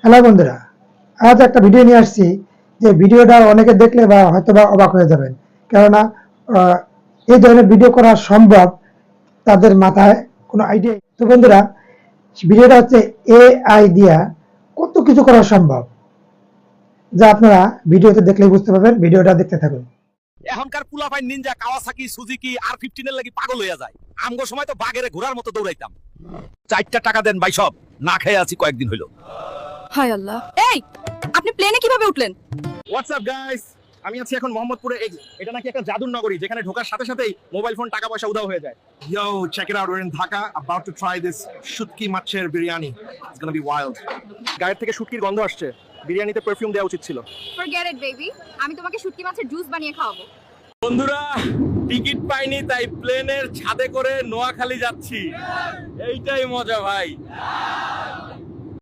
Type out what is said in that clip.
Hello বন্ধুরা, আজ একটা ভিডিও নিয়ে আসছি যে ভিডিওটা অনেকে দেখলে বা হয়তোবা অবাক হয়ে যাবেন। কেননা আহ, এই ধরনের ভিডিও করা সম্ভব তাদের মাথায় কোনো আইডিয়া। তো বন্ধুরা, ভিডিওটা হচ্ছে এআই দিয়া কত কিছু করা সম্ভব, যা আপনারা ভিডিওতে দেখলেই বুঝতে পারবেন। ভিডিওটা দেখতে থাকুন। এখনকার পুলাপাই নিনজা কাওয়াসাকি সুজুকি আর 15 এর লাগি পাগল হইয়া যায়। আমগো সময় তো বাগেরে ঘোড়ার মতো দৌড়াইতাম। 4টা টাকা দেন ভাই, সব না খেয়ে আছি কয়েকদিন হইলো। হায় আল্লাহ, এই আপনি প্লেনে কিভাবে উঠলেন? হোয়াটসঅ্যাপ গাইস, আমি আছি এখন মোহাম্মদপুরে। এটা নাকি একটা জাদুর নগরী, যেখানে ঢোকার সাথে সাথেই মোবাইল ফোন টাকা পয়সা উধাও হয়ে যায়। Yo, check it out, we're in Dhaka, about to try this শুটকি মাছের biryani. It's gonna be wild. গায়ের থেকে শুটকির গন্ধ আসছে, বিরিয়ানিতে পারফিউম দেওয়া উচিত ছিল। ফরগেট ইট বেবি, আমি তোমাকে শুটকি মাছের জুস বানিয়ে খাওয়াবো। বন্ধুরা, টিকিট পাইনি তাই প্লেনের ছাদে করে নোয়াখালী যাচ্ছি। এইটাই মজা ভাই।